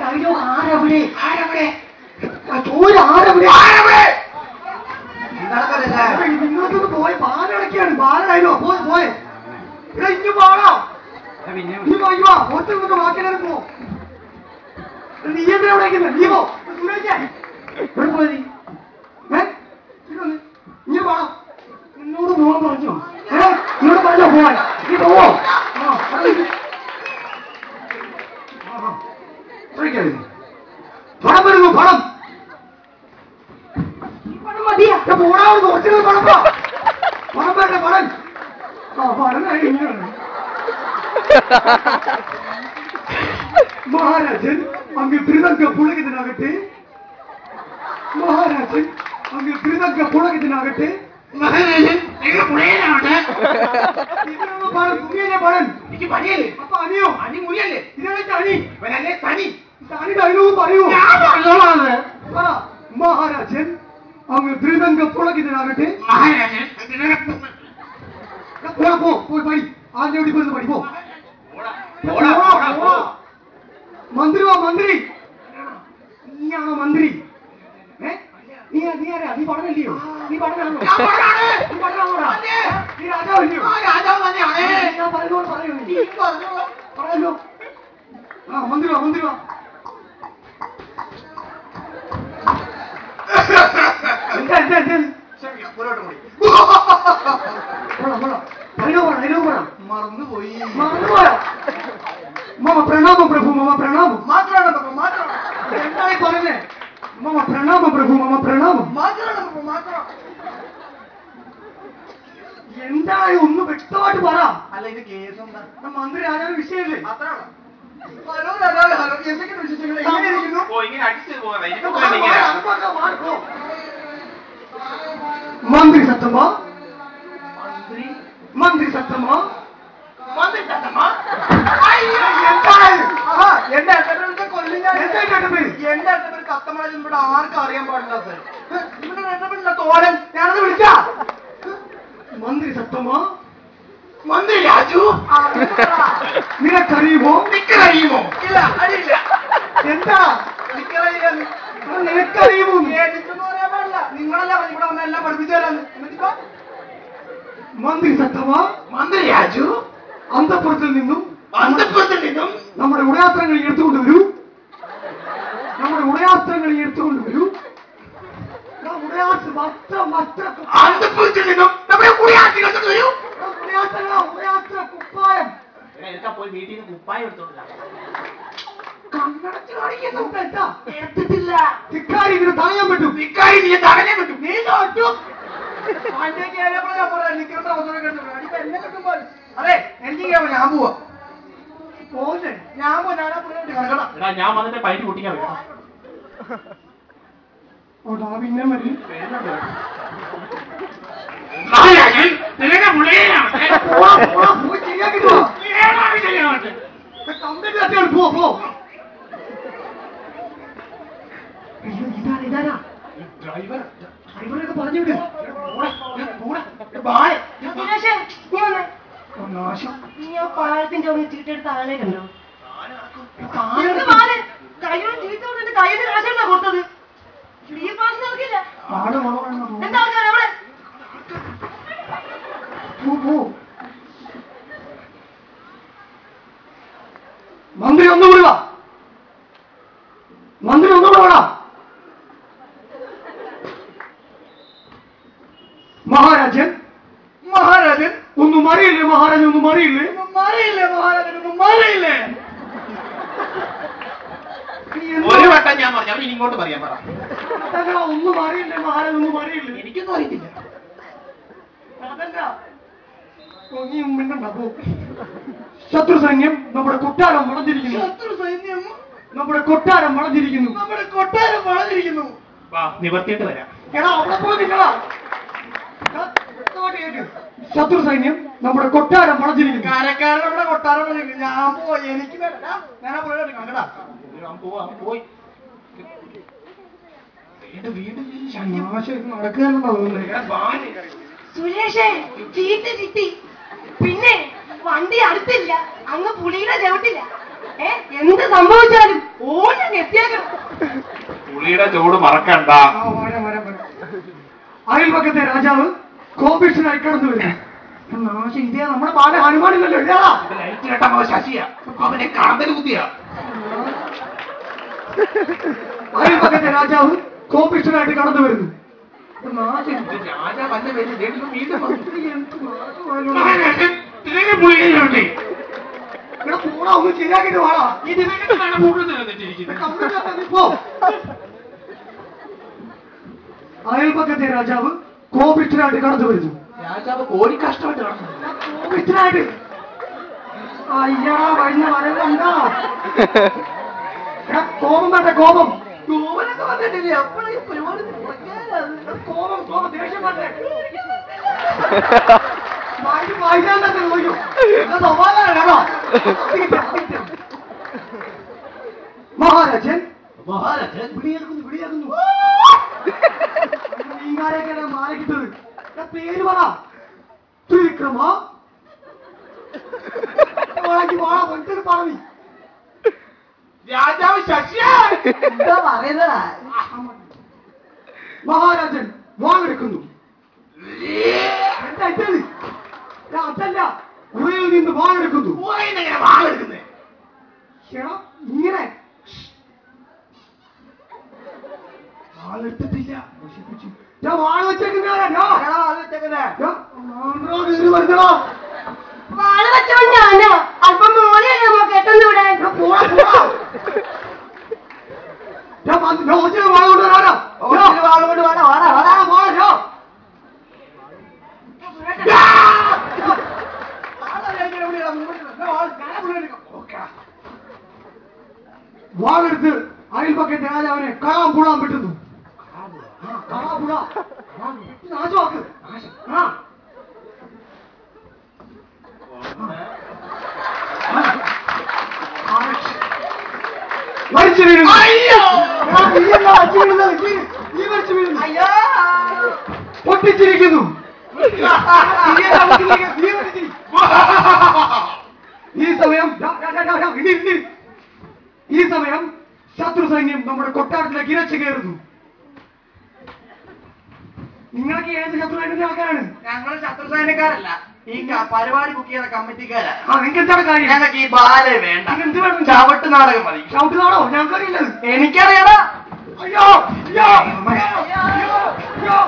അയ്യോ ആരവിടെ ആരവിടെ ചോര ആരവിടെ ആരവിടെ നിങ്ങൾക്കൊന്ന് പോയി പാലടക്കാണ് പാലായോ പോയി പോയെ ഇവിടെ ഇഞ്ഞു പാടാ നീ പോയിവാ ഒറ്റ കൊണ്ട് ബാക്കിയെല്ലാവരും പോ നീ എന്തിനാ വിളിക്കുന്നത് നീ പോ ഇവിടെ പോയി നീ പാടാ നിന്നോട് മോൻ പറഞ്ഞോ നിന്നോട് പറഞ്ഞോ പോവാൻ നീ പോവോ പണം വരുന്നു പണം പണം മതിയാ പോടാവുന്നു ഒറിജിനൽ പണം പണം വരട്ടെ പണം പണം മഹാരാജൻ അങ്ങ് ത്രിതങ്ക പുളകിതനാകട്ടെ മഹാരാജൻ അങ്ങ് ത്രിതങ്ക പുളകിതനാകട്ടെ മഹാരാജൻ എനിക്ക് പണിയല്ലേ അപ്പൊ അനിയോ അനി മുറിയല്ലേ ഇതേ തനി ഇവനല്ലേ തനി തനി ഡയലോഗ് പറയൂ മഹാരാജൻ അങ്ങ് ത്രിതങ്ക പുളകിതനാകട്ടെ മഹാരാജൻ പോ പോയി പടി ആദ്യം എവിടെ പോയി പടി പോ മന്ത്രി വാ മന്ത്രി നീയാണോ മന്ത്രി നീ ആരാ നീ പടനല്ലയോ നീ പടനാണോ നീ രാജാവല്ലയോ ഞാൻ പറഞ്ഞോട് പറയൂ ആ മന്ത്രി വാ മന്ത്രി വാ എന്താ എന്താ എന്താ മറന്നുപോയി മറന്നുപോയോ മമ പ്രണാമം പ്രഭു മമ പ്രണാമം മാത്രമാണ് പ്രഭു മാത്രം എന്തായി പറഞ്ഞേ മമ പ്രണാമം പ്രഭു മമ പ്രണാമം മാത്രമാണ് പ്രഭു മാത്രം എന്തായി ഒന്ന് വ്യക്തമായിട്ട് പറ അല്ല ഇത് കേസ് എന്താ മന്ത്രി രാജാവ് വിഷയല്ലേ അത്രയാണ് ഹലോ രാജാവ് ഹലോ എന്തൊക്കെയാണ് വിശേഷങ്ങൾ മന്ത്രി സത്തമ്മ മന്ത്രി സത്തമ്മ മന്ത്രി സത്തമ്മ എന്റെ അച്ഛനെ കൊല്ലില്ല എന്റെ അച്ഛൻ കത്തമ്മ ഇവിടെ ആർക്കും അറിയാൻ പാടില്ല ഇവിടെ തോരൻ ഞാനത് വിളിച്ചാ മന്ത്രി സത്തമ്മ മന്ത്രി രാജു നിനക്കറിയുമോ നിക്കറിയുമോ ഇല്ല അറിയില്ല എന്താ നിനക്കറിയുമോ എനിക്കൊന്നും അറിയാൻ പാടില്ല നിങ്ങളല്ല ഇവിടെ വന്ന എല്ലാം പഠിപ്പിച്ചു തരാന്ന് മന്ത്രി സത്തമ്മ മന്ത്രി രാജു അന്തപുരത്തിൽ നിന്നും നമ്മുടെ ഉടയാത്രങ്ങൾ എടുത്തുകൊണ്ടുവരൂ നമ്മുടെ ഉടയാത്രങ്ങൾ എടുത്തുകൊണ്ടുവരൂ കുപ്പായം പോയി വീട്ടിൽ നിന്ന് കുപ്പായം എടുത്തോണ്ടില്ല എടുത്തിട്ടില്ല ധിക്കാരി ഇതിന് തടയാൻ പറ്റും ധിക്കാരി നീ തടയാൻ പറ്റും നീ അതെ എനിക്ക് ഞാൻ പോവാ പോന്നെ ഞാൻ പോവാ ഞാൻ വന്നിട്ട് പൈറ്റ് കുട്ടിക്കാൻ പിന്നെ മതി ഇതാരാ ഡ്രൈവർ ഡ്രൈവറൊക്കെ പറഞ്ഞു വിടും പാലത്തിന്റെ അവിടെ ചീട്ടെടുത്ത് ആളെ കണ്ടോ കയ്യിൽ കാശല്ല കൊടുത്തത് മന്ത്രി ഒന്നുകൂടി വാ മന്ത്രി ഒന്നുകൂടെ വേണം മഹാരാജൻ മഹാരാജൻ ഒന്നും അറിയില്ലേ മഹാരാജൻ ഒന്നും അറിയില്ലേ മറിയില്ലേ മഹാരാജൻ ഒന്നും മറിയില്ലേ ഒരു വട്ടം ഞാൻ പറഞ്ഞു അവൻ ഇങ്ങോട്ട് പറയാൻ പറ ഒന്നും അറിയില്ലേ മഹാരാജൻ ഒന്നും അറിയില്ലേ എനിക്കൊന്നും അറിയില്ല ശത്രു സൈന്യം നമ്മുടെ കൊട്ടാരം വളഞ്ഞിരിക്കുന്നു ശത്രു സൈന്യം നമ്മുടെ കൊട്ടാരം വളഞ്ഞിരിക്കുന്നു നമ്മുടെ കൊട്ടാരം വളഞ്ഞിരിക്കുന്നു നിവർത്തിയിട്ട് വരാം എടാ അവിടെ പോയി നിങ്ങളാ ശത്രു സൈന്യം നമ്മുടെ കൊട്ടാരം വളഞ്ഞിരിക്കുന്നു കാരക്കാരൻ നമ്മുടെ കൊട്ടാരം വളഞ്ഞിരിക്കുന്നു ഞാൻ പോയി എനിക്ക് ഞാൻ കണ്ടടാ പോയി സുരേഷേ ചീറ്റ് ചിട്ടി പിന്നെ വണ്ടി അടുത്തില്ല അങ്ങ് പുളിയുടെ ചവിട്ടില്ല എന്ത് സംഭവിച്ചാലും ഓൻ എത്തിയേക്കണം. പുളിയുടെ ചൂട് മറക്കണ്ട. അയൽപക്കത്തെ രാജാവ് കോപിഷ്ഠനായി കടന്നു വരും. ഇതേ നമ്മുടെ ബാല ഹനുമാനില്ലല്ലോ. ഇതാ ലൈറ്റ് കേട്ട ശശിയ, അവനെ കാന്തൽ കുത്തിയ. അയൽപക്കത്തെ രാജാവ് കോപിഷ്ഠനായിട്ട് കടന്നു വരുന്നു. ഒന്ന് ശരിയാക്കിട്ട് വാടാ. അയൽപക്കത്തെ രാജാവ് കോപിഷ്ഠനായിട്ട് കടന്നു വരുന്നു. രാജാവ് കോടി കഷ്ടമായിട്ട് നടന്നു. കോപിഷ്ഠനായിട്ട് അയ്യാ കഴിഞ്ഞ വരവുണ്ടോ? കോപം വേണ്ട, കോപം. കോപനൊക്കെ വന്നിട്ടില്ലേ? അപ്പോഴേ പരിപാടി കോപം, കോപം, ദേഷ്യം വന്നേ. വായിക്കാൻ തന്നെ നോക്കും. മഹാരാജൻ പിടിയാക്കുന്നു. നീങ്കാരൊക്കെ മാറിക്കിട്ടത് പേര് പറ. ത്രിവിക്രമ പറഞ്ഞു. രാജാവ് ശശിയ എന്താ പറയുന്നതാ? മഹാരാജൻ വാങ്ങെടുക്കുന്നു. അതല്ല, ഉറയിൽ നിന്ന് വാങ്ങെടുക്കുന്നു. വാളെടുക്കുന്നേ ഇങ്ങനെ വാളെടുത്തിട്ടില്ല. ഞാൻ വാഴ വെച്ചേക്കുന്നോ വാള് വെച്ചവൻ ഞാനോ? അല്പം മോനെയല്ലേ നമ്മ കേട്ടൊന്നും ഇവിടെ. വാഴ കൊണ്ടുവരാ. വാള് കൊണ്ട് വേണം. വാളെടുത്ത് അയൽപക്കത്തെ രാജാവിനെ കാണാൻ പുഴാൻ പറ്റുന്നു. നാശമാക്ക്. മരിച്ചു വീഴുന്നു. പൊട്ടിച്ചിരിക്കുന്നു. ഈ സമയം ശത്രു സൈന്യം നമ്മുടെ കൊട്ടാരത്തിലേക്ക് ഇരച്ചു കയറുന്നു. നിങ്ങൾക്ക് ഏത് ശത്രു സൈന്യത്തിന്റെ ആൾക്കാരാണ്? ഞങ്ങൾ ശത്രു സൈന്യക്കാരല്ല, ഈ പരിപാടി ബുക്ക് ചെയ്ത കമ്മിറ്റിക്കാരാ. നിങ്ങൾക്ക് എന്താണ് കാര്യം? ഞങ്ങൾക്ക് ഈ ബാലെ വേണ്ട. എന്ത് വേണം? ചവിട്ട് നാടകം മതി. ചവിട്ട് നാടോ? ഞങ്ങൾക്കറിയില്ലത്. എനിക്കറിയാടാ. അയ്യോ അയ്യോ അയ്യോ